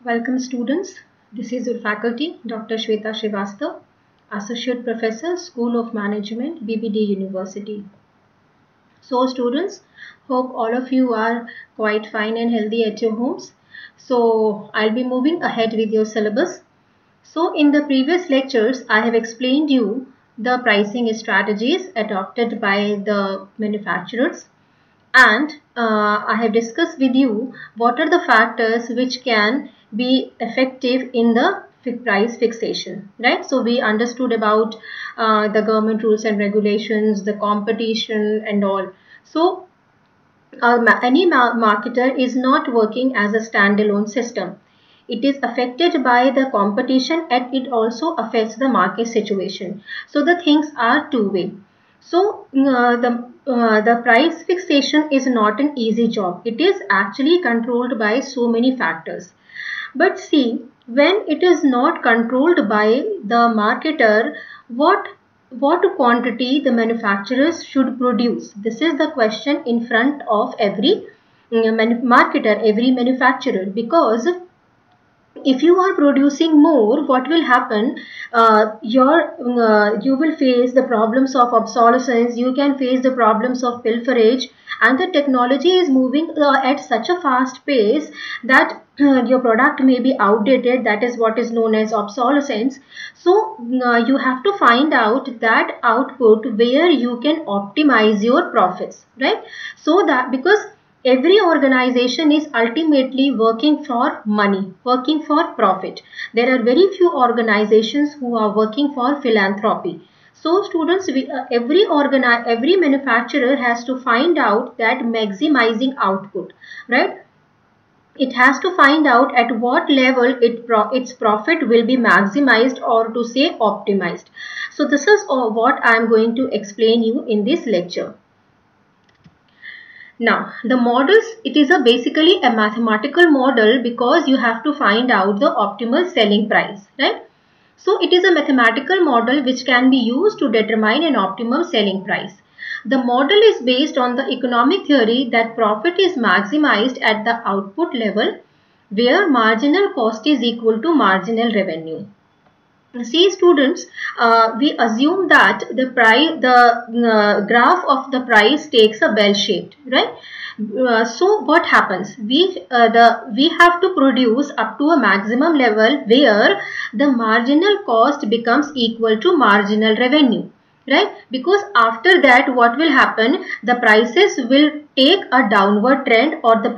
Welcome students. This is your faculty, Dr. Shweta Srivastav, Associate Professor, School of Management, BBD University. So students, hope all of you are quite fine and healthy at your homes. So I'll be moving ahead with your syllabus. So in the previous lectures, I have explained you the pricing strategies adopted by the manufacturers, and I have discussed with you what are the factors which can be effective in the price fixation, right? So we understood about the government rules and regulations, the competition and all. So any marketer is not working as a standalone system. It is affected by the competition and it also affects the market situation. So the things are two-way. So the price fixation is not an easy job. It is actually controlled by so many factors. But see, when it is not controlled by the marketer, what quantity the manufacturers should produce? This is the question in front of every marketer, every manufacturer, because if you are producing more, what will happen? You will face the problems of obsolescence. You can face the problems of pilferage, and the technology is moving at such a fast pace that your product may be outdated. That is what is known as obsolescence. So you have to find out that output where you can optimize your profits, right? So that because every organization is ultimately working for money, working for profit. There are very few organizations who are working for philanthropy. So students, every manufacturer has to find out that maximizing output, right? It has to find out at what level its profit will be maximized, or to say optimized. So this is what I am going to explain you in this lecture. Now, the models, it is basically a mathematical model because you have to find out the optimal selling price, right? So, it is a mathematical model which can be used to determine an optimum selling price. The model is based on the economic theory that profit is maximized at the output level where marginal cost is equal to marginal revenue. See students, we assume that the graph of the price takes a bell shaped, right? So what happens? We have to produce up to a maximum level where the marginal cost becomes equal to marginal revenue, right? Because after that, what will happen? The prices will take a downward trend, or the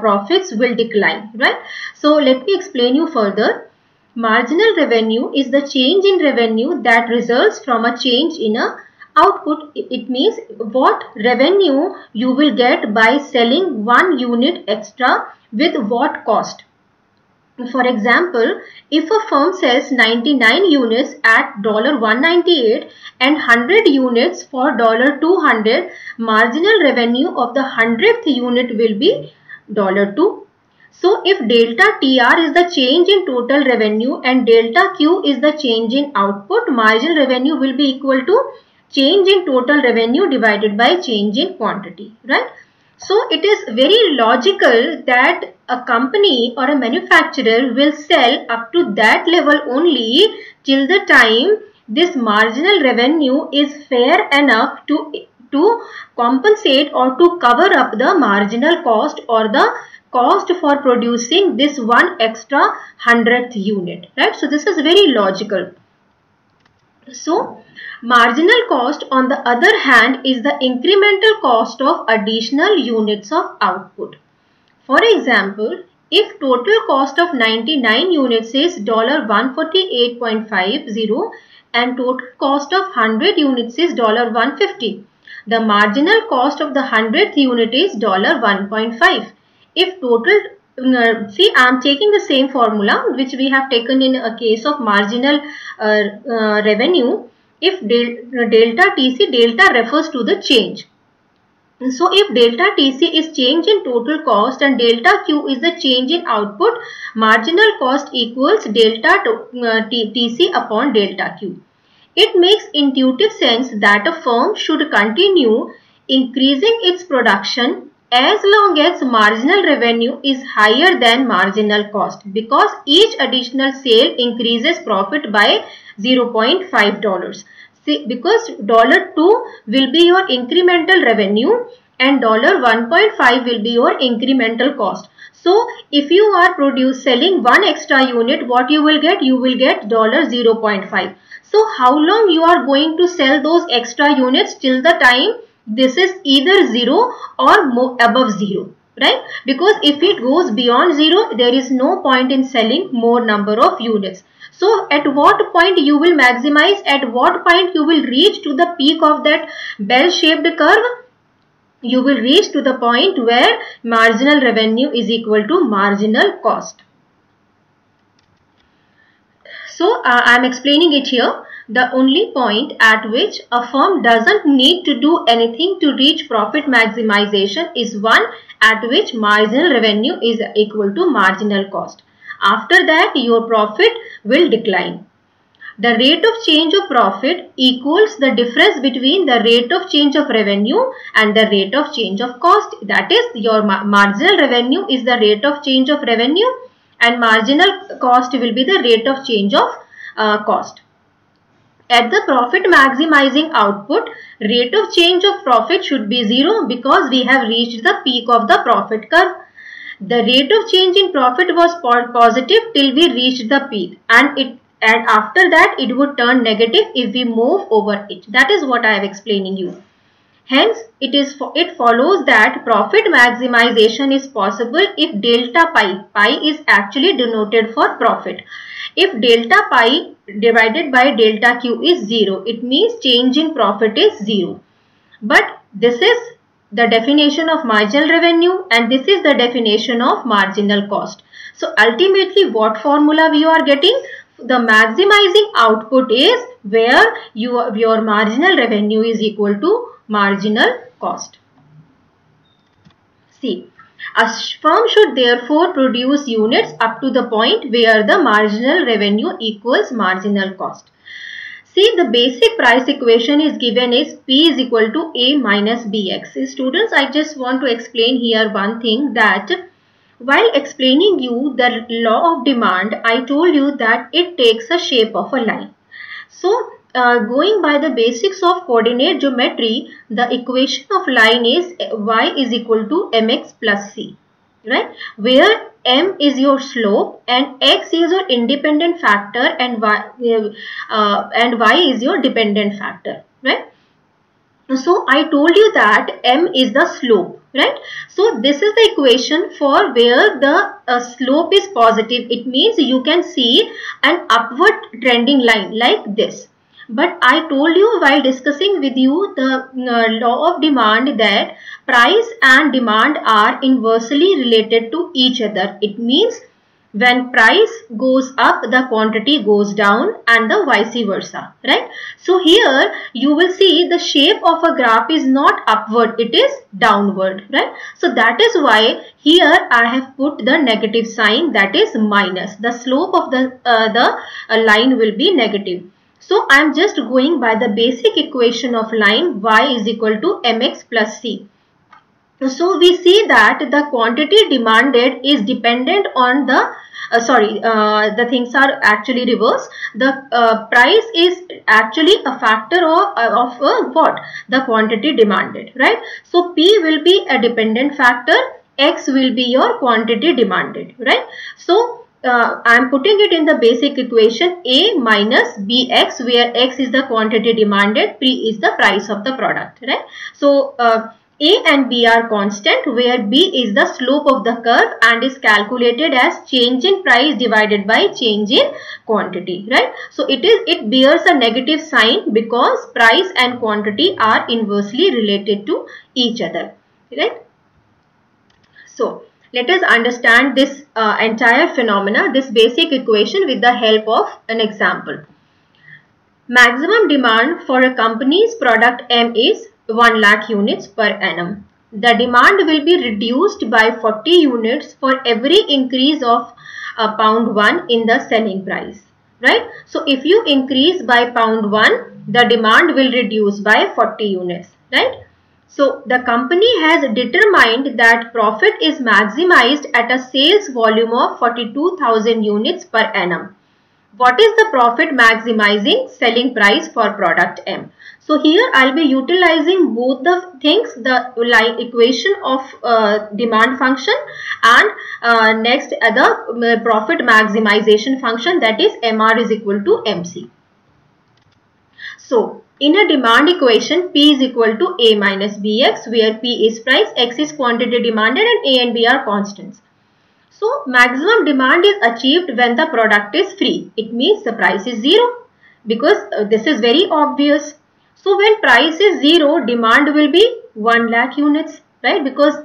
profits will decline, right? So let me explain you further. Marginal revenue is the change in revenue that results from a change in a output. It means what revenue you will get by selling 1 unit extra with what cost. For example, if a firm sells 99 units at $198 and 100 units for $200, marginal revenue of the 100th unit will be $2. So if delta TR is the change in total revenue and delta Q is the change in output, marginal revenue will be equal to change in total revenue divided by change in quantity, right? So it is very logical that a company or a manufacturer will sell up to that level only till the time this marginal revenue is fair enough to compensate or to cover up the marginal cost or the cost for producing this one extra 100th unit, right? So this is very logical. So marginal cost on the other hand is the incremental cost of additional units of output. For example, if total cost of 99 units is $148.50 and total cost of 100 units is $150, the marginal cost of the 100th unit is $1.5. If total, see, I am taking the same formula which we have taken in a case of marginal revenue. If delta TC, delta refers to the change. So if delta TC is change in total cost and delta Q is the change in output, marginal cost equals delta TC upon delta Q. It makes intuitive sense that a firm should continue increasing its production as long as marginal revenue is higher than marginal cost, because each additional sale increases profit by $0.5. See, because $2 will be your incremental revenue and $1.5 will be your incremental cost. So if you are selling one extra unit, what you will get? You will get $0.5. So how long you are going to sell those extra units? Till the time this is either 0 or above 0, right? Because if it goes beyond 0, there is no point in selling more number of units. So at what point you will maximize? At what point you will reach to the peak of that bell-shaped curve? You will reach to the point where marginal revenue is equal to marginal cost. So I am explaining it here. The only point at which a firm doesn't need to do anything to reach profit maximization is one at which marginal revenue is equal to marginal cost. After that, your profit will decline. The rate of change of profit equals the difference between the rate of change of revenue and the rate of change of cost. That is, your marginal revenue is the rate of change of revenue and marginal cost will be the rate of change of cost. At the profit maximizing output, rate of change of profit should be 0 because we have reached the peak of the profit curve. The rate of change in profit was positive till we reached the peak, and after that it would turn negative if we move over it. That is what I am explaining you. Hence, it follows that profit maximization is possible if delta pi is actually denoted for profit. If delta pi divided by delta q is 0, it means change in profit is 0. But this is the definition of marginal revenue and this is the definition of marginal cost. So ultimately what formula we are getting? The maximizing output is where your marginal revenue is equal to marginal cost. See, a firm should therefore produce units up to the point where the marginal revenue equals marginal cost. See, the basic price equation is given as P is equal to A minus BX. Students, I just want to explain here one thing, that while explaining you the law of demand, I told you that it takes a shape of a line. So, going by the basics of coordinate geometry, the equation of line is y is equal to mx plus c, right? Where m is your slope and x is your independent factor and y is your dependent factor, right? So I told you that m is the slope, right? So this is the equation for where the slope is positive. It means you can see an upward trending line like this. But I told you while discussing with you the law of demand that price and demand are inversely related to each other. It means when price goes up, the quantity goes down and the vice versa, right? So here you will see the shape of a graph is not upward, it is downward, right? So that is why here I have put the negative sign, that is minus. The slope of the line will be negative. So I am just going by the basic equation of line y is equal to mx plus c. So we see that the quantity demanded is dependent on the the things are actually reverse. The price is actually a factor of what? The quantity demanded, right? So P will be a dependent factor, X will be your quantity demanded, right? So I am putting it in the basic equation A minus BX, where X is the quantity demanded, P is the price of the product, right? So A and B are constant, where B is the slope of the curve and is calculated as change in price divided by change in quantity, right? So it bears a negative sign because price and quantity are inversely related to each other, right? So let us understand this entire phenomena, this basic equation, with the help of an example. Maximum demand for a company's product M is 1 lakh units per annum. The demand will be reduced by 40 units for every increase of £1 in the selling price, right? So if you increase by £1, the demand will reduce by 40 units, right? So the company has determined that profit is maximized at a sales volume of 42,000 units per annum. What is the profit maximizing selling price for product M? So here I'll be utilizing both the things, the equation of demand function and next the profit maximization function, that is MR is equal to MC. So in a demand equation, P is equal to A minus BX, where P is price, X is quantity demanded, and A and B are constants. So maximum demand is achieved when the product is free. It means the price is 0, because this is very obvious. So when price is 0, demand will be 1 lakh units, right? Because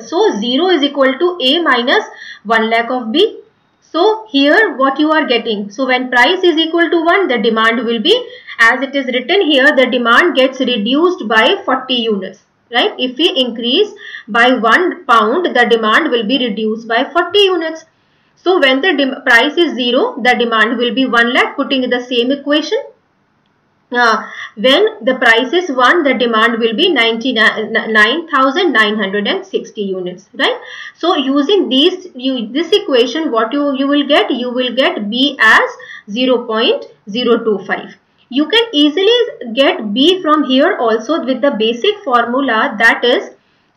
so 0 is equal to A minus 1 lakh of B. So here what you are getting, so when price is equal to 1, the demand will be, as it is written here, the demand gets reduced by 40 units, right? If we increase by 1 pound, the demand will be reduced by 40 units. So when the price is 0, the demand will be 1 lakh, putting in the same equation. When the price is 1, the demand will be 99,960 units, right? So using this equation, what you will get? You will get B as 0.025. You can easily get B from here also with the basic formula, that is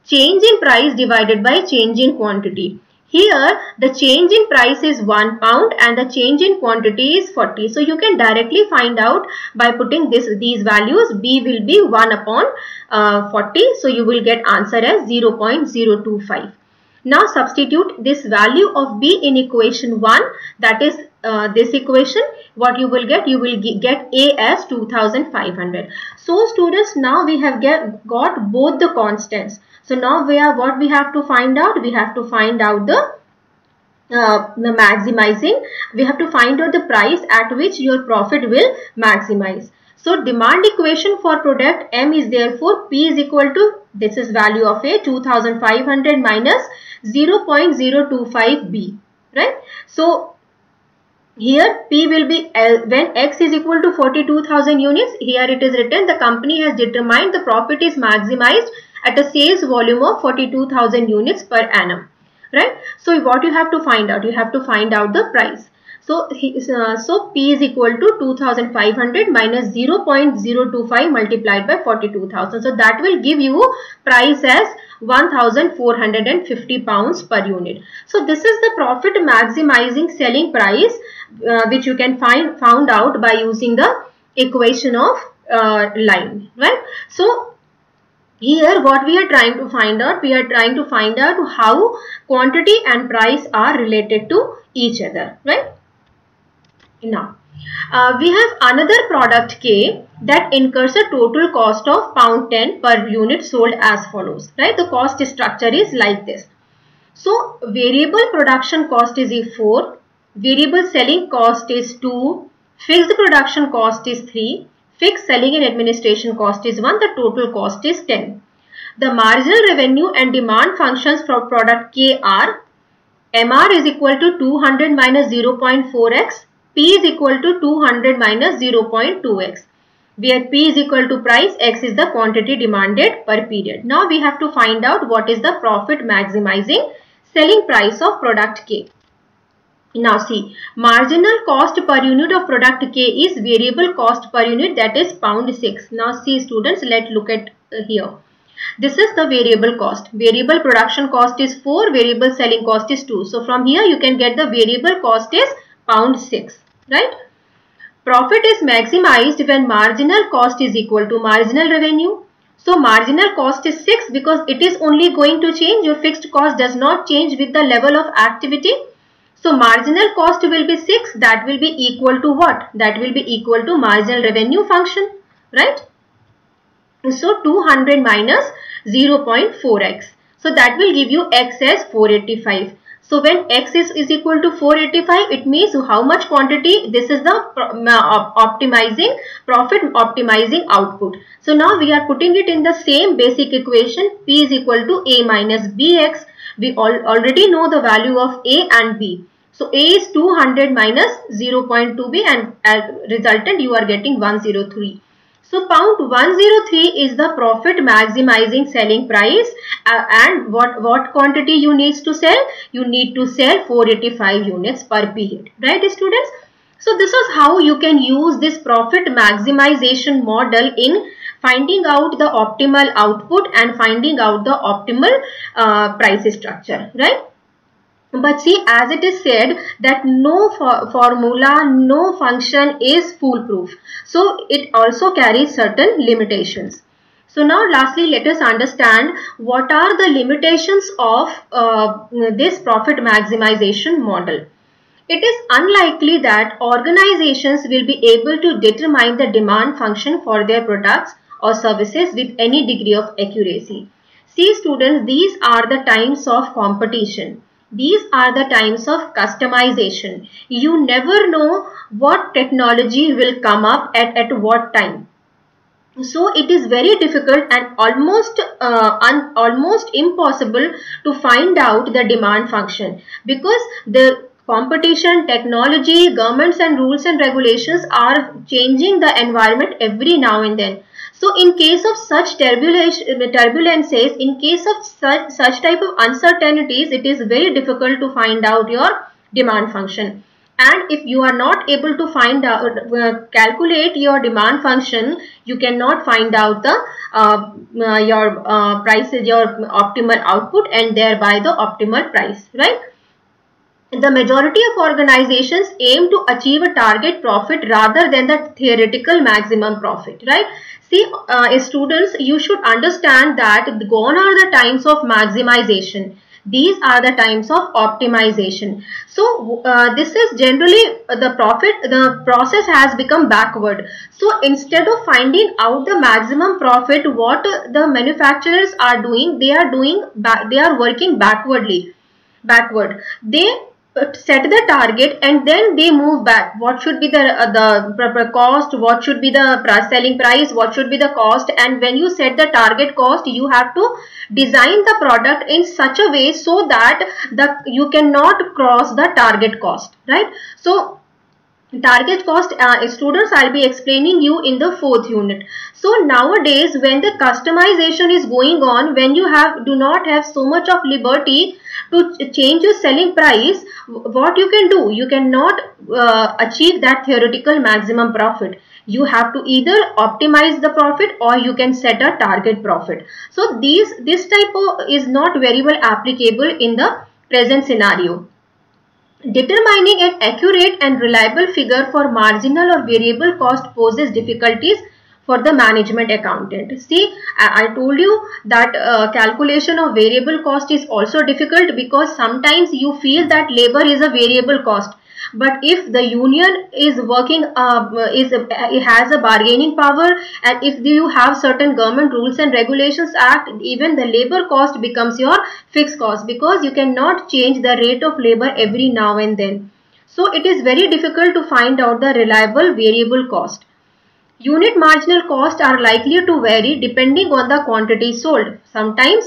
change in price divided by change in quantity. Here the change in price is 1 pound and the change in quantity is 40. So you can directly find out by putting these values. B will be 1 upon 40. So you will get answer as 0.025. Now substitute this value of B in equation 1, that is this equation. What you will get? You will get A as 2500. So students, now we have got both the constants. So now what we have to find out? We have to find out the maximizing. We have to find out the price at which your profit will maximize. So demand equation for product M is therefore P is equal to, this is value of A, 2500 minus 0.025 B, right? So here P will be when X is equal to 42,000 units. Here it is written the company has determined the profit is maximized at a sales volume of 42,000 units per annum, right? So what you have to find out? You have to find out the price. So P is equal to 2500 minus 0.025 multiplied by 42,000. So that will give you price as 1,450 pounds per unit. So this is the profit maximizing selling price which you can found out by using the equation of line, right? So here what we are trying to find out? We are trying to find out how quantity and price are related to each other, right? Now we have another product K that incurs a total cost of £10 per unit sold as follows, right? The cost structure is like this. So variable production cost is 4, variable selling cost is 2, fixed production cost is 3, fixed selling and administration cost is 1, the total cost is 10. The marginal revenue and demand functions for product K are MR is equal to 200 minus 0.4x, P is equal to 200 minus 0.2x, where P is equal to price, X is the quantity demanded per period. Now we have to find out what is the profit maximizing selling price of product K. Now see, marginal cost per unit of product K is variable cost per unit, that is £6. Now see students, let's look at here. This is the variable cost. Variable production cost is 4, variable selling cost is 2. So from here you can get the variable cost is £6, right? Profit is maximized when marginal cost is equal to marginal revenue. So marginal cost is 6 because it is only going to change. Your fixed cost does not change with the level of activity. So marginal cost will be 6. That will be equal to what? That will be equal to marginal revenue function, right? So 200 minus 0.4x. So that will give you X as 485. So when X is equal to 485, it means how much quantity? This is the profit optimizing output. So now we are putting it in the same basic equation. P is equal to A minus BX. We already know the value of A and B. So A is 200 minus 0.2B and as resultant you are getting 103. So pound 103 is the profit maximizing selling price, and what quantity you need to sell? You need to sell 485 units per period, right students? So this is how you can use this profit maximization model in finding out the optimal output and finding out the optimal price structure, right? But see, as it is said that no formula, no function is foolproof. So it also carries certain limitations. So now lastly, let us understand what are the limitations of this profit maximization model. It is unlikely that organizations will be able to determine the demand function for their products or services with any degree of accuracy. See students, these are the times of competition. These are the times of customization. You never know what technology will come up at what time. So it is very difficult and almost impossible to find out the demand function, because the competition, technology, governments and rules and regulations are changing the environment every now and then. So in case of such turbulences, in case of such type of uncertainties, it is very difficult to find out your demand function. And if you are not able to find out, calculate your demand function, you cannot find out the your prices, your optimal output, and thereby the optimal price, right? The majority of organizations aim to achieve a target profit rather than the theoretical maximum profit, right? See, students, you should understand that gone are the times of maximization. These are the times of optimization. So this is generally the process has become backward. So instead of finding out the maximum profit, what the manufacturers are doing, they are working backward. They set the target and then they move back. What should be the cost, what should be the selling price, what should be the cost, and when you set the target cost, you have to design the product in such a way so that you cannot cross the target cost, right? So target cost, students, I'll be explaining you in the 4th unit. So nowadays when the customization is going on, when you do not have so much of liberty to change your selling price, what you can do, you cannot achieve that theoretical maximum profit. You have to either optimize the profit or you can set a target profit. So this type of is not very well applicable in the present scenario. Determining an accurate and reliable figure for marginal or variable cost poses difficulties for the management accountant. See, I told you that calculation of variable cost is also difficult, because sometimes you feel that labor is a variable cost. But if the union is working, it has a bargaining power, and if you have certain government rules and regulations act, even the labor cost becomes your fixed cost, because you cannot change the rate of labor every now and then. So it is very difficult to find out the reliable variable cost. Unit marginal costs are likely to vary depending on the quantity sold. Sometimes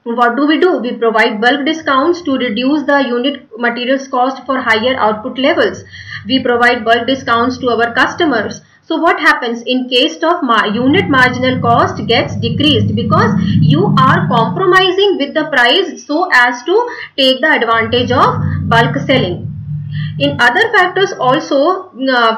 what do? We provide bulk discounts to reduce the unit materials cost for higher output levels. We provide bulk discounts to our customers. So what happens in case of unit marginal cost gets decreased, because you are compromising with the price so as to take the advantage of bulk selling. In other factors also,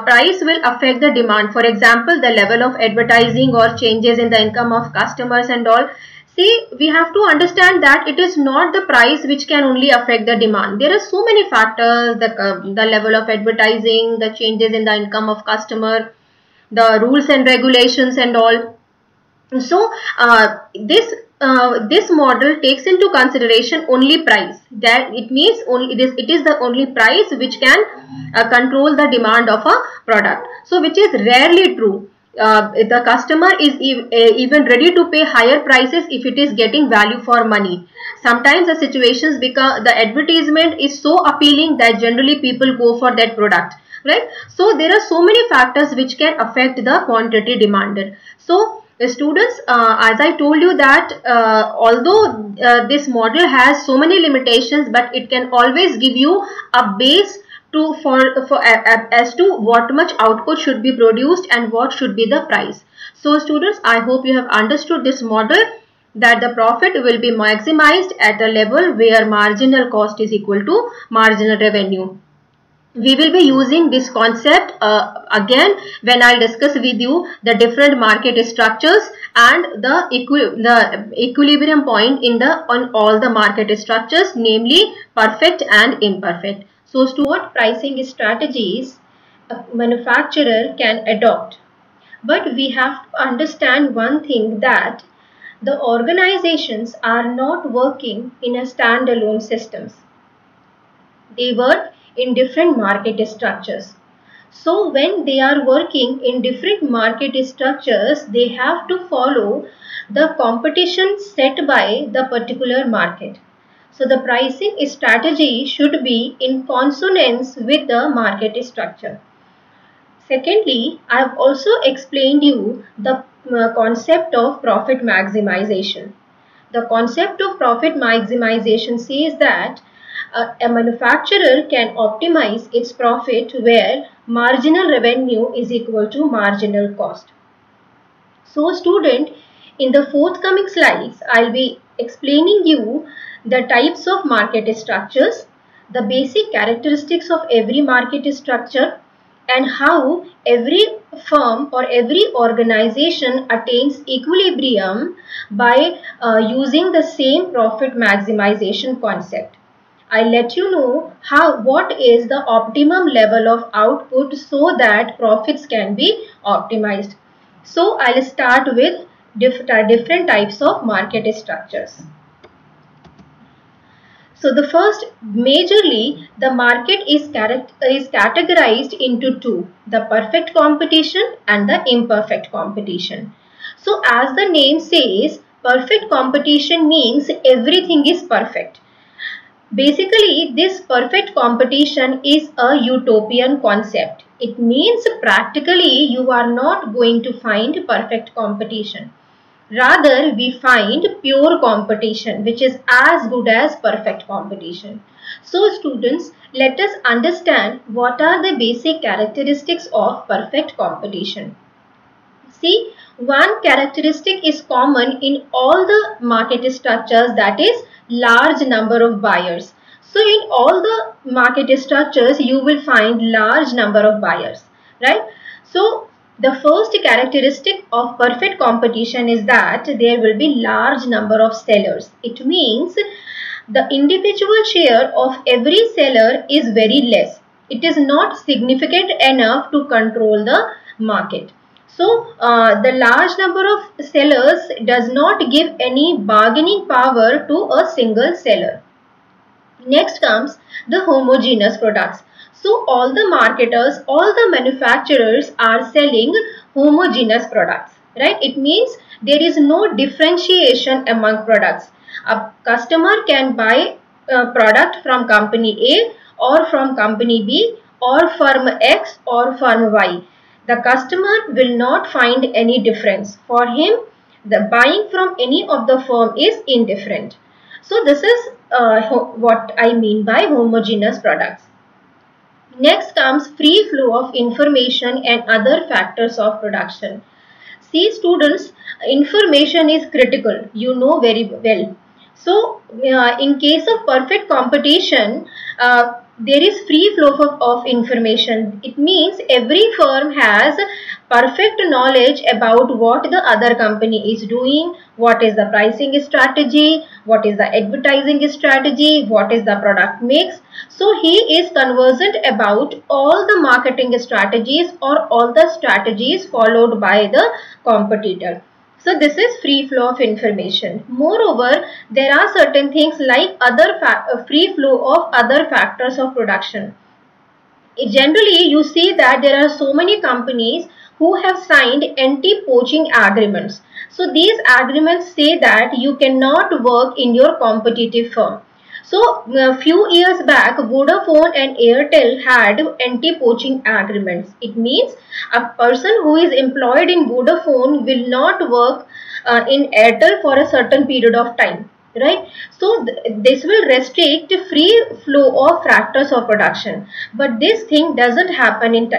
price will affect the demand. For example, the level of advertising or changes in the income of customers and all. See, we have to understand that it is not the price which can only affect the demand. There are so many factors, the level of advertising, the changes in the income of customer, the rules and regulations and all. So this model takes into consideration only price. That it means it is the only price which can control the demand of a product. So which is rarely true. The customer is even ready to pay higher prices if it is getting value for money. Sometimes the situations become, the advertisement is so appealing that generally people go for that product, right? So there are so many factors which can affect the quantity demanded. So students, as I told you that although this model has so many limitations, but it can always give you a base as to what much output should be produced and what should be the price. So students, I hope you have understood this model, that the profit will be maximized at a level where marginal cost is equal to marginal revenue. We will be using this concept again when I'll discuss with you the different market structures and the equilibrium point on all the market structures, namely perfect and imperfect. So what pricing strategies a manufacturer can adopt. But we have to understand one thing, that the organizations are not working in a standalone systems. They work in different market structures. So when they are working in different market structures, they have to follow the competition set by the particular market. So the pricing strategy should be in consonance with the market structure. Secondly, I have also explained you the concept of profit maximization. The concept of profit maximization says that a manufacturer can optimize its profit where marginal revenue is equal to marginal cost. So student, in the forthcoming slides, I'll be explaining you the types of market structures, the basic characteristics of every market structure, and how every firm or every organization attains equilibrium by using the same profit maximization concept. I'll let you know what is the optimum level of output so that profits can be optimized. So I'll start with different types of market structures. So the first, majorly, the market is categorized into two, the perfect competition and the imperfect competition. So as the name says, perfect competition means everything is perfect. Basically, this perfect competition is a utopian concept. It means practically you are not going to find perfect competition. Rather, we find pure competition, which is as good as perfect competition. So students, let us understand what are the basic characteristics of perfect competition. See, one characteristic is common in all the market structures, that is large number of buyers. So in all the market structures, you will find large number of buyers, right? So the first characteristic of perfect competition is that there will be large number of sellers. It means the individual share of every seller is very less. It is not significant enough to control the market. So the large number of sellers does not give any bargaining power to a single seller. Next comes the homogeneous products. So all the marketers, all the manufacturers are selling homogeneous products, right? It means there is no differentiation among products. A customer can buy a product from company A or from company B or firm X or firm Y. The customer will not find any difference. For him, the buying from any of the firm is indifferent. So this is what I mean by homogeneous products. Next comes free flow of information and other factors of production. See students, information is critical, you know very well. So in case of perfect competition, there is free flow of information. It means every firm has perfect knowledge about what the other company is doing, what is the pricing strategy, what is the advertising strategy, what is the product mix. So he is conversant about all the marketing strategies or all the strategies followed by the competitor. So this is free flow of information. Moreover, there are certain things like free flow of other factors of production. Generally, you see that there are so many companies who have signed anti-poaching agreements. So these agreements say that you cannot work in your competitive firm. So a few years back, Vodafone and Airtel had anti-poaching agreements. It means a person who is employed in Vodafone will not work in Airtel for a certain period of time. right? So this will restrict free flow of factors of production, but this thing doesn't happen in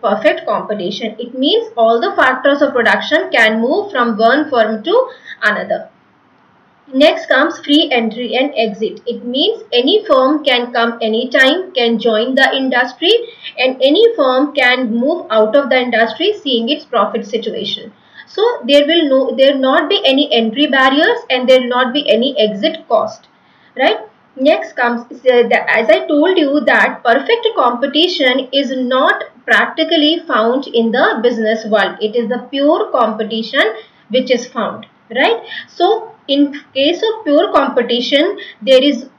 perfect competition. It means all the factors of production can move from one firm to another. Next comes free entry and exit. It means any firm can come anytime, can join the industry, and any firm can move out of the industry seeing its profit situation. So there will not be any entry barriers and there will not be any exit cost, right? Next comes, as I told you, that perfect competition is not practically found in the business world. It is the pure competition which is found, right? So in case of pure competition, there is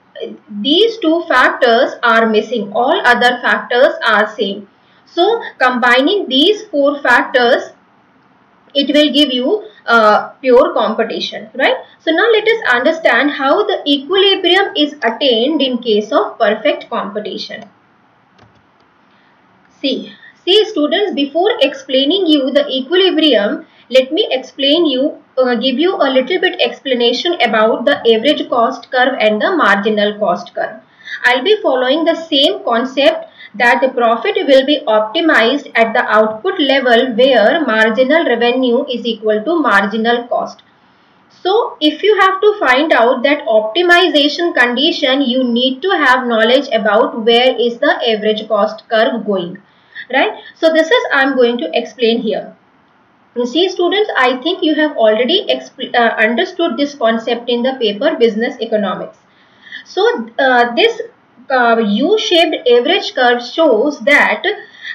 these two factors are missing. All other factors are same. So combining these four factors, it will give you pure competition, right? So now let us understand how the equilibrium is attained in case of perfect competition. See students, before explaining you the equilibrium, let me give you a little bit explanation about the average cost curve and the marginal cost curve. I'll be following the same concept, that the profit will be optimized at the output level where marginal revenue is equal to marginal cost. So if you have to find out that optimization condition, you need to have knowledge about where is the average cost curve going, right? So this is I'm going to explain here. You see students, I think you have already understood this concept in the paper Business Economics. So this U-shaped average curve shows that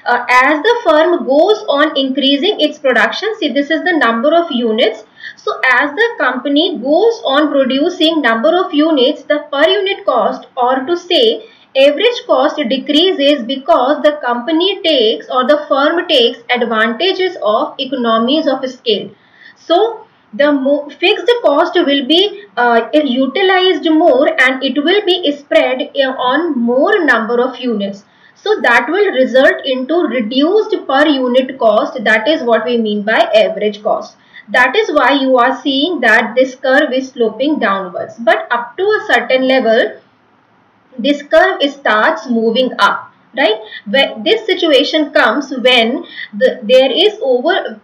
as the firm goes on increasing its production, see this is the number of units. So as the company goes on producing number of units, the per unit cost, or to say average cost, decreases because the company takes or the firm takes advantages of economies of scale. So the fixed cost will be utilized more and it will be spread on more number of units. So that will result into reduced per unit cost. That is what we mean by average cost. That is why you are seeing that this curve is sloping downwards. But up to a certain level, this curve starts moving up, right? Where this situation comes when there is over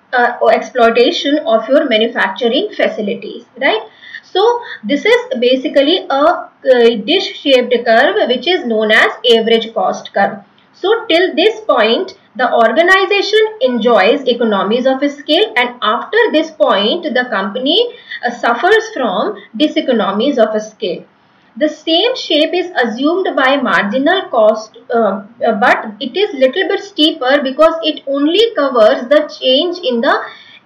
exploitation of your manufacturing facilities, right? So this is basically a dish shaped curve which is known as average cost curve. So till this point, the organization enjoys economies of scale, and after this point the company suffers from diseconomies of scale. The same shape is assumed by marginal cost, but it is little bit steeper because it only covers the change in the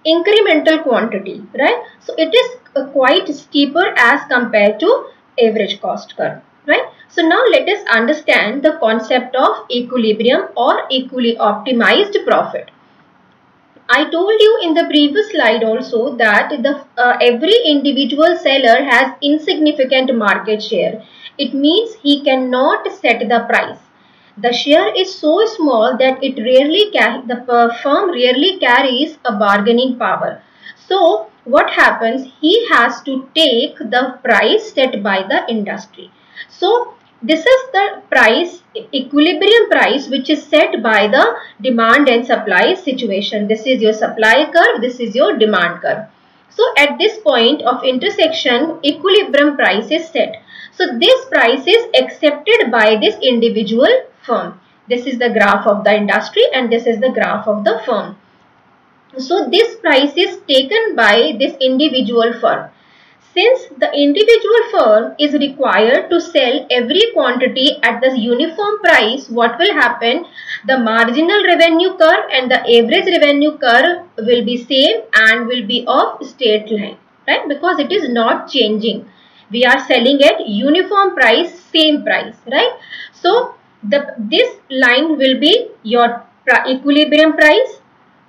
incremental quantity, right? So it is quite steeper as compared to average cost curve, right? So now let us understand the concept of equilibrium or equally optimized profit. I told you in the previous slide also that every individual seller has insignificant market share. It means he cannot set the price. The share is so small that the firm rarely carries a bargaining power. So what happens? He has to take the price set by the industry. So this is the price, equilibrium price, which is set by the demand and supply situation. This is your supply curve, this is your demand curve. So at this point of intersection, equilibrium price is set. So this price is accepted by this individual firm. This is the graph of the industry and this is the graph of the firm. So this price is taken by this individual firm. Since the individual firm is required to sell every quantity at the uniform price, what will happen? The marginal revenue curve and the average revenue curve will be same and will be of straight line, right? Because it is not changing. We are selling at uniform price, same price, right? So this line will be your equilibrium price,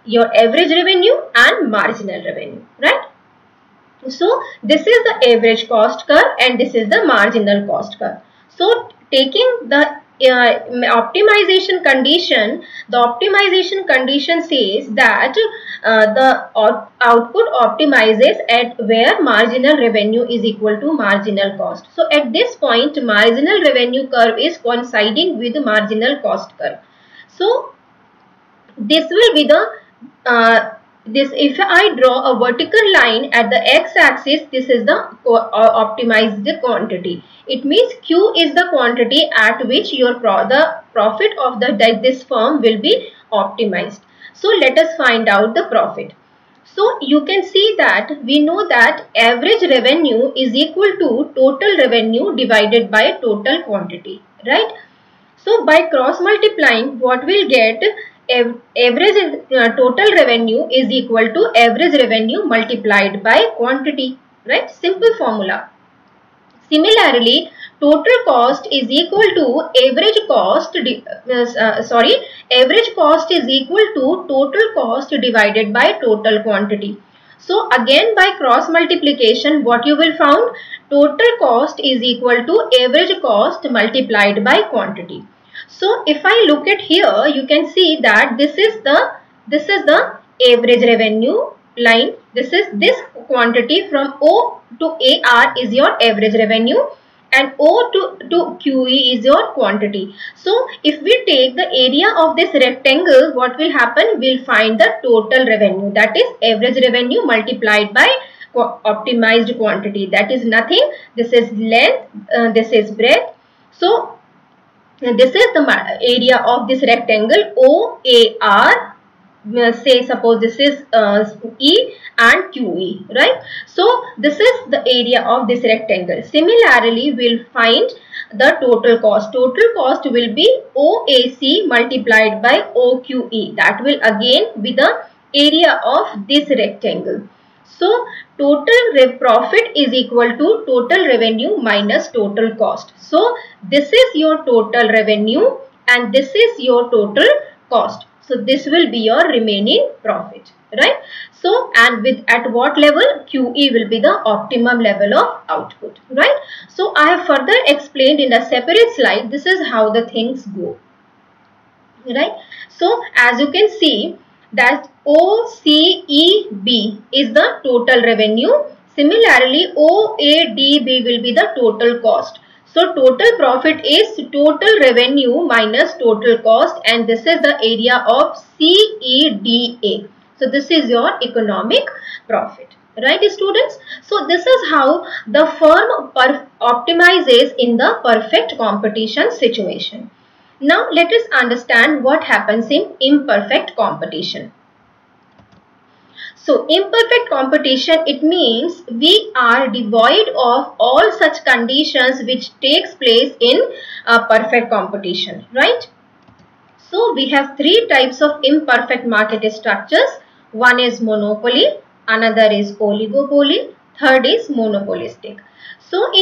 your average revenue and marginal revenue, right? So this is the average cost curve and this is the marginal cost curve. So taking the optimization condition, the optimization condition says that the output optimizes at where marginal revenue is equal to marginal cost. So at this point, marginal revenue curve is coinciding with the marginal cost curve. So this will be the if I draw a vertical line at the x-axis, this is the optimized quantity. It means Q is the quantity at which your the profit of this firm will be optimized. So let us find out the profit. So you can see that we know that average revenue is equal to total revenue divided by total quantity, right? So by cross multiplying, what we'll get, average total revenue is equal to average revenue multiplied by quantity, right? Simple formula. Similarly, total cost is equal to average cost average cost is equal to total cost divided by total quantity. So again, by cross multiplication, what you will find, total cost is equal to average cost multiplied by quantity. So if I look at here, you can see that this is the average revenue line. This is this quantity from O to AR is your average revenue, and O to QE is your quantity. So if we take the area of this rectangle, what will happen? We'll find the total revenue, that is average revenue multiplied by optimized quantity. That is nothing. This is length, this is breadth. So this is the area of this rectangle OAR. Say suppose this is E and QE, right? So this is the area of this rectangle. Similarly, we'll find the total cost. Total cost will be OAC multiplied by OQE. That will again be the area of this rectangle. So total profit is equal to total revenue minus total cost. So this is your total revenue and this is your total cost. So this will be your remaining profit, right? So and with at what level? QE will be the optimum level of output, right? So I have further explained in a separate slide. This is how the things go, right? So as you can see that OCEB is the total revenue. Similarly, OADB will be the total cost. So total profit is total revenue minus total cost, and this is the area of CEDA. So this is your economic profit, right students? So this is how the firm optimizes in the perfect competition situation. Now let us understand what happens in imperfect competition. So imperfect competition, it means we are devoid of all such conditions which takes place in perfect competition, right? So we have three types of imperfect market structures. One is monopoly, another is oligopoly, third is monopolistic. So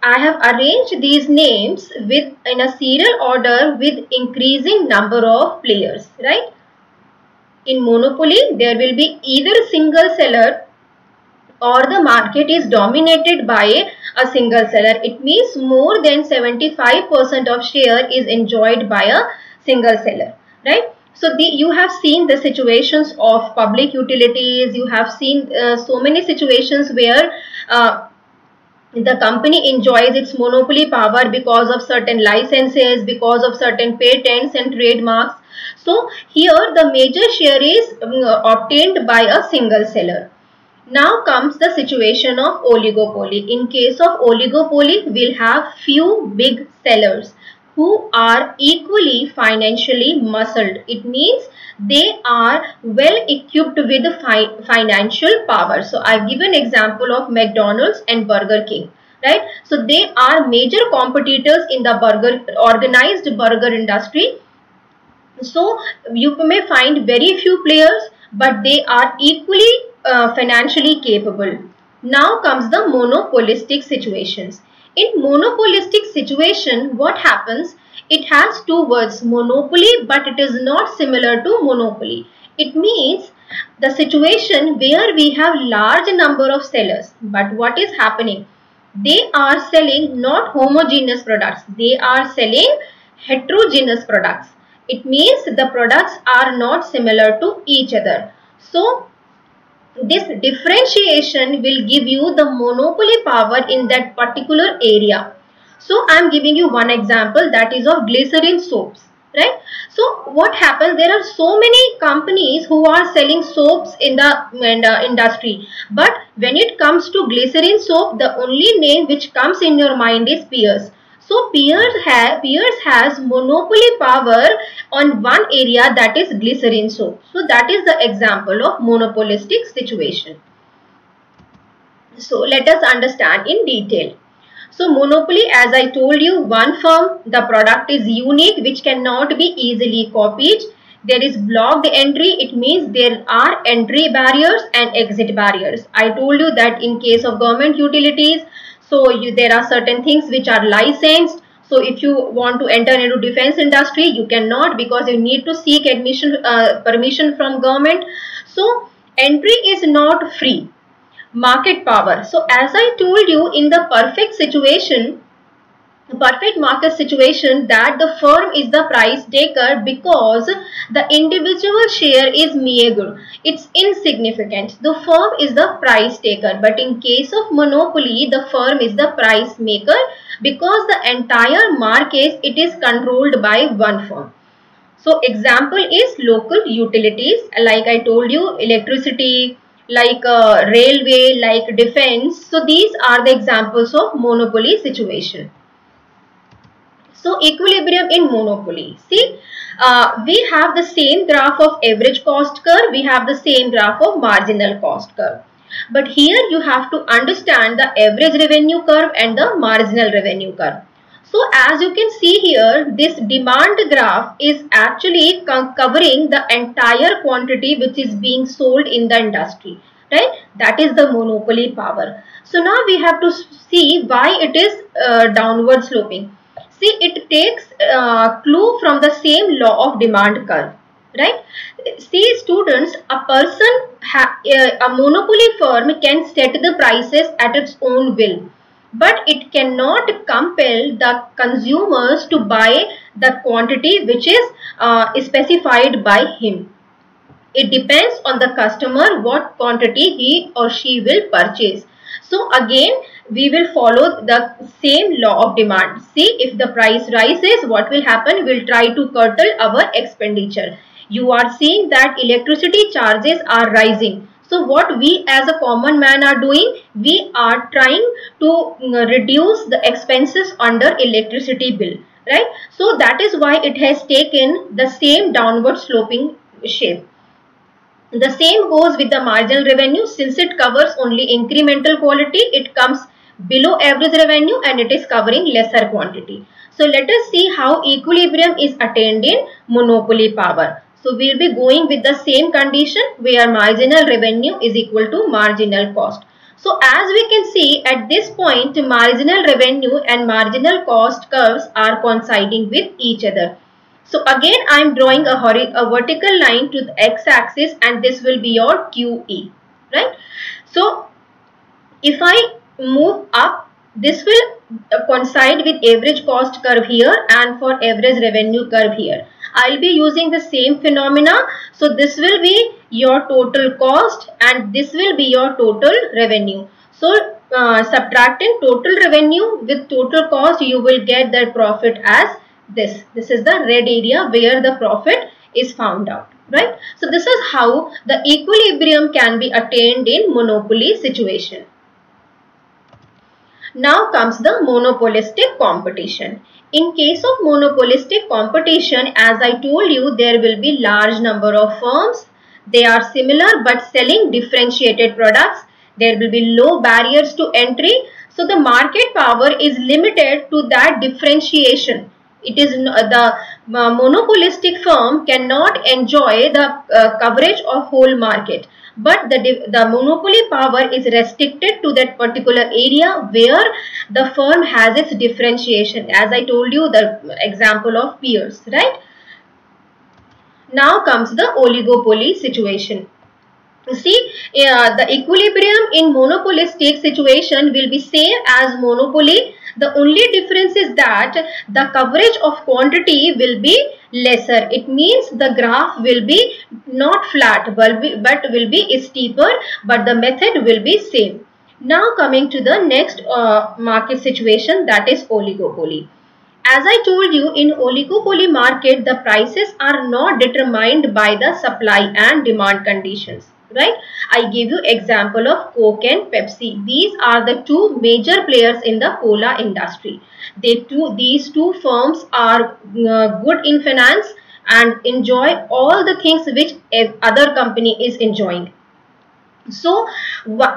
I have arranged these names in a serial order with increasing number of players, right? In monopoly, there will be either single seller or the market is dominated by a single seller. It means more than 75% of share is enjoyed by a single seller, right? So you have seen the situations of public utilities. You have seen so many situations where the company enjoys its monopoly power because of certain licenses, because of certain patents and trademarks. So here the major share is obtained by a single seller. Now comes the situation of oligopoly. In case of oligopoly, we'll have few big sellers who are equally financially muscled. It means they are well equipped with financial power. So I've given example of McDonald's and Burger King, right? So they are major competitors in the organized burger industry. So you may find very few players, but they are equally financially capable. Now comes the monopolistic situations. In monopolistic situation, what happens? It has two words, monopoly, but it is not similar to monopoly. It means the situation where we have large number of sellers, but what is happening? They are selling not homogeneous products. They are selling heterogeneous products. It means the products are not similar to each other. So this differentiation will give you the monopoly power in that particular area. So I am giving you one example, that is of glycerin soaps, right? So what happens, there are so many companies who are selling soaps in the industry, but when it comes to glycerin soap, the only name which comes in your mind is Pears. So Pears has monopoly power on one area, that is glycerin soap. So that is the example of monopolistic situation. So let us understand in detail. So monopoly, as I told you, one firm, the product is unique which cannot be easily copied. There is blocked entry, it means there are entry barriers and exit barriers. I told you that in case of government utilities, there are certain things which are licensed. So if you want to enter into defense industry, you cannot, because you need to seek permission from government. So entry is not free. Market power. So as I told you, in the perfect market situation, that the firm is the price taker because the individual share is meager, it's insignificant. The firm is the price taker. But in case of monopoly, the firm is the price maker because the entire market, it is controlled by one firm. So example is local utilities, like I told you, electricity, like railway, like defense. So these are the examples of monopoly situation. So equilibrium in monopoly. See, we have the same graph of average cost curve, we have the same graph of marginal cost curve. But here you have to understand the average revenue curve and the marginal revenue curve. So as you can see here, this demand graph is actually covering the entire quantity which is being sold in the industry, right? That is the monopoly power. So now we have to see why it is downward sloping. See, it takes clue from the same law of demand curve, right? See students, a monopoly firm can set the prices at its own will, but it cannot compel the consumers to buy the quantity which is specified by him. It depends on the customer what quantity he or she will purchase. So again, we will follow the same law of demand. See, if the price rises, what will happen? We'll try to curtail our expenditure. You are seeing that electricity charges are rising. So what we as a common man are doing, we are trying to reduce the expenses under electricity bill, right? So that is why it has taken the same downward sloping shape. The same goes with the marginal revenue. Since it covers only incremental quality, it comes below average revenue and it is covering lesser quantity. So let us see how equilibrium is attained in monopoly power. So we will be going with the same condition where marginal revenue is equal to marginal cost. So as we can see at this point, marginal revenue and marginal cost curves are coinciding with each other. So again, I am drawing a vertical line to the x-axis and this will be your QE, right? So if I move up, this will coincide with average cost curve here and for average revenue curve here. I will be using the same phenomena. So this will be your total cost and this will be your total revenue. So subtracting total revenue with total cost, you will get the profit as this. This is the red area where the profit is found out, right? So this is how the equilibrium can be attained in monopoly situation. Now comes the monopolistic competition. In case of monopolistic competition, as I told you, there will be large number of firms. They are similar but selling differentiated products. There will be low barriers to entry. So the market power is limited to that differentiation. It is the monopolistic firm cannot enjoy the coverage of whole market, but the monopoly power is restricted to that particular area where the firm has its differentiation. As I told you, the example of Pears, right? Now comes the oligopoly situation. See, the equilibrium in monopolistic situation will be same as monopoly. The only difference is that the coverage of quantity will be lesser. It means the graph will be not flat but will be steeper, but the method will be same. Now coming to the next market situation, that is oligopoly. As I told you, in oligopoly market, the prices are not determined by the supply and demand conditions, right? I give you example of Coke and Pepsi. These are the two major players in the cola industry. These two firms are good in finance and enjoy all the things which other company is enjoying. So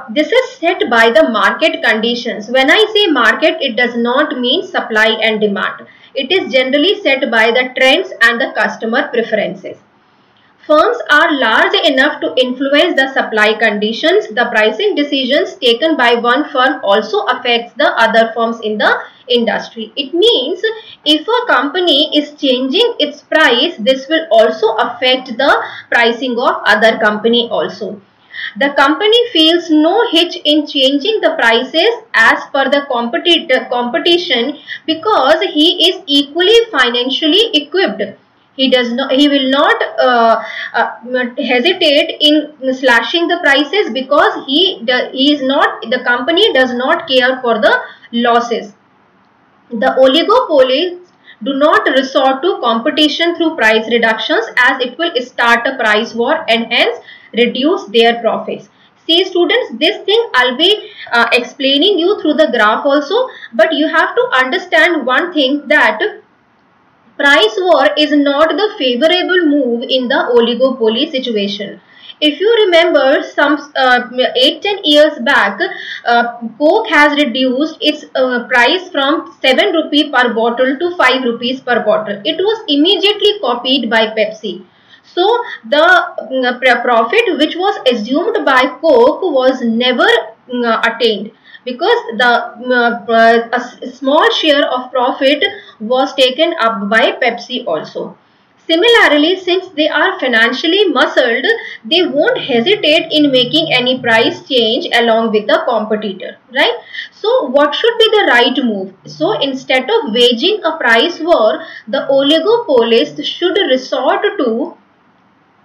this is set by the market conditions. When I say market, it does not mean supply and demand. It is generally set by the trends and the customer preferences. Firms are large enough to influence the supply conditions. The pricing decisions taken by one firm also affects the other firms in the industry. It means if a company is changing its price, this will also affect the pricing of other company also. The company feels no hitch in changing the prices as per the competition because he is equally financially equipped. He will not hesitate in slashing the prices because the company does not care for the losses. The oligopolies do not resort to competition through price reductions as it will start a price war and hence reduce their profits. See students, this thing I'll be explaining you through the graph also, but you have to understand one thing, that price war is not the favorable move in the oligopoly situation. If you remember, some 8-10 years back, Coke has reduced its price from 7 rupee per bottle to 5 rupees per bottle. It was immediately copied by Pepsi. So the profit which was assumed by Coke was never attained, because a small share of profit was taken up by Pepsi also. Similarly, since they are financially muscled, they won't hesitate in making any price change along with the competitor, right? So what should be the right move? So instead of waging a price war, the oligopolists should resort to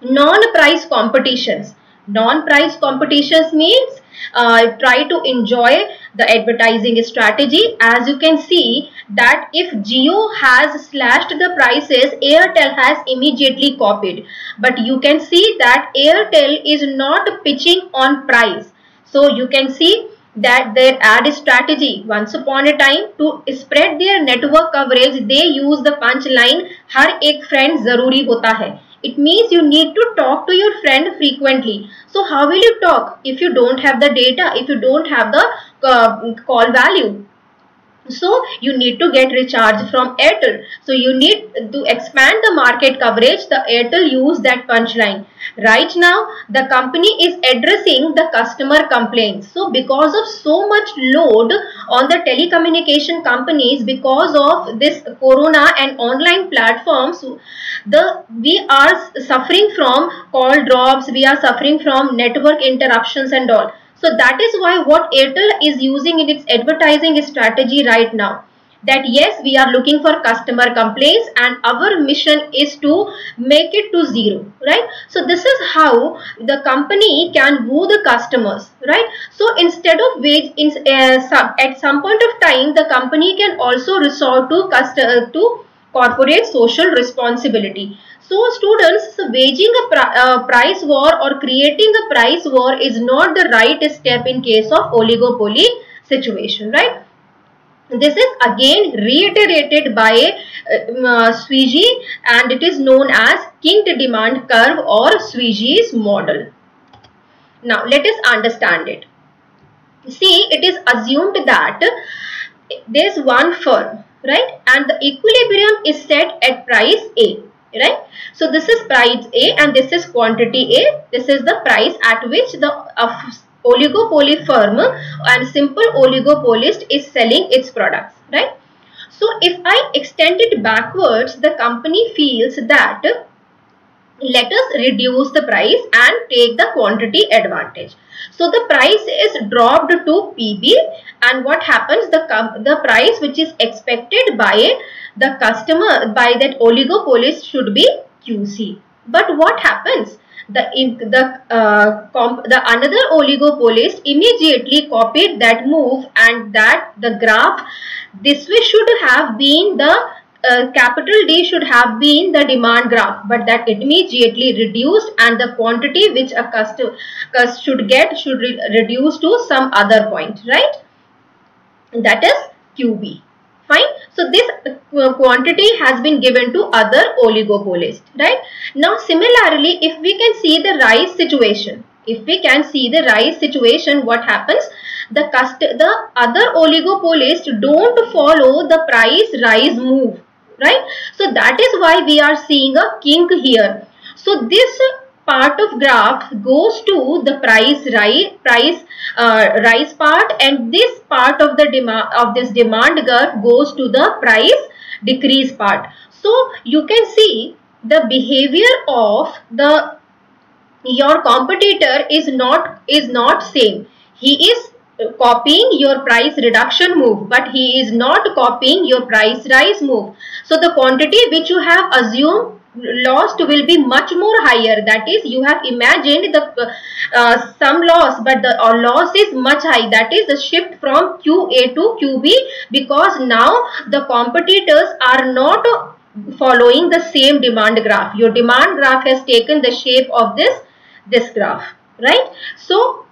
non-price competitions. Non-price competitions means try to enjoy the advertising strategy. As you can see that if Jio has slashed the prices, Airtel has immediately copied. But you can see that Airtel is not pitching on price. So you can see that their ad strategy, once upon a time, to spread their network coverage, they use the punchline, "हर एक friend जरूरी होता है." It means you need to talk to your friend frequently. So how will you talk if you don't have the data, if you don't have the call value? So you need to get recharge from Airtel. So you need to expand the market coverage. The Airtel use that punchline. Right now, the company is addressing the customer complaints. So because of so much load on the telecommunication companies, because of this corona and online platforms, we are suffering from call drops, we are suffering from network interruptions and all. So that is why what Airtel is using in its advertising strategy right now, that yes, we are looking for customer complaints and our mission is to make it to zero, right? So this is how the company can woo the customers, right? So instead of at some point of time, the company can also resort to corporate social responsibility. So students, waging a price war or creating a price war is not the right step in case of oligopoly situation, right? This is again reiterated by Swiggy, and it is known as kinked demand curve or Swiggy's model. Now let us understand it. See, it is assumed that there is one firm, right, and the equilibrium is set at price A, right? So this is price A and this is quantity A. This is the price at which the oligopoly firm and simple oligopolist is selling its products, right? So if I extend it backwards, the company feels that let us reduce the price and take the quantity advantage. So the price is dropped to PB, and what happens, the price which is expected by the customer, by that oligopolist, should be QC. But what happens? The another oligopolist immediately copied that move, and that the graph, this way should have been the capital D should have been the demand graph, but that immediately reduced, and the quantity which a customer should get should reduce to some other point, right? That is QB. Fine. So this quantity has been given to other oligopolist, right? Now similarly, if we can see the rise situation, what happens? The other oligopolist don't follow the price rise move, right? So that is why we are seeing a kink here. So this part of graph goes to the price rise part, and this part of the demand curve goes to the price decrease part. So you can see the behavior of your competitor is not same. He is copying your price reduction move, but he is not copying your price rise move. So the quantity which you have assumed lost will be much more higher. That is, you have imagined the some loss, but the loss is much high. That is the shift from QA to QB, because now the competitors are not following the same demand graph. Your demand graph has taken the shape of this graph, right? So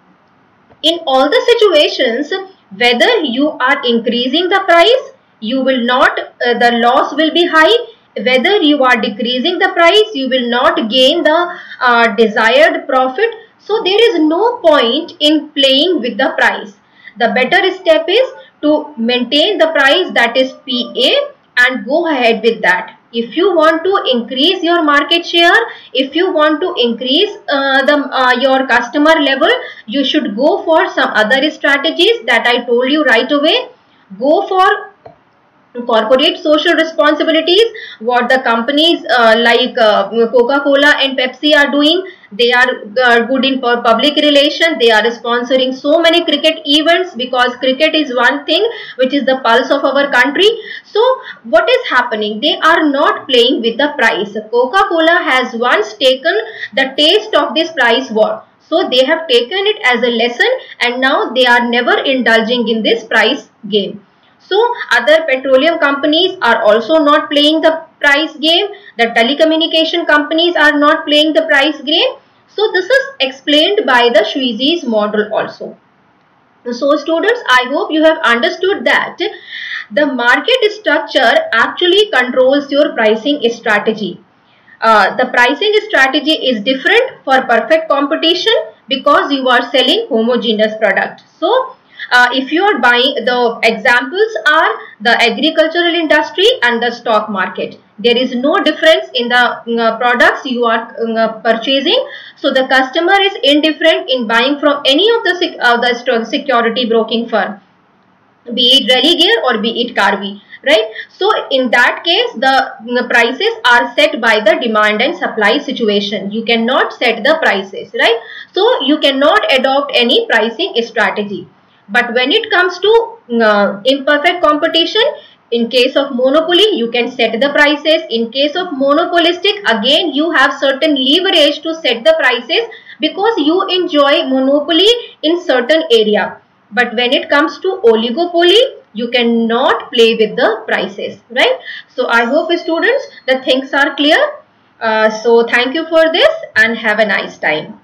in all the situations, whether you are increasing the price, you will not, the loss will be high. Whether you are decreasing the price, you will not gain the desired profit. So there is no point in playing with the price. The better step is to maintain the price, that is PA, and go ahead with that. If you want to increase your market share, if you want to increase your customer level, you should go for some other strategies that I told you right away. Go for corporate social responsibilities, what the companies like Coca-Cola and Pepsi are doing. They are good in public relation. They are sponsoring so many cricket events, because cricket is one thing which is the pulse of our country. So what is happening? They are not playing with the price. Coca-Cola has once taken the taste of this price war. So they have taken it as a lesson, and now they are never indulging in this price game. So other petroleum companies are also not playing the price game. The telecommunication companies are not playing the price game. So this is explained by the Sweezy's model also. So students, I hope you have understood that the market structure actually controls your pricing strategy. The pricing strategy is different for perfect competition, because you are selling homogeneous product. So if you are buying, the examples are the agricultural industry and the stock market. There is no difference in the products you are purchasing. So the customer is indifferent in buying from any of the security broking firm, be it Religare or be it Karvy, right? So in that case, the prices are set by the demand and supply situation. You cannot set the prices, right? So you cannot adopt any pricing strategy. But when it comes to imperfect competition, in case of monopoly, you can set the prices. In case of monopolistic, again, you have certain leverage to set the prices, because you enjoy monopoly in certain area. But when it comes to oligopoly, you cannot play with the prices, right? So I hope students, the things are clear. So thank you for this, and have a nice time.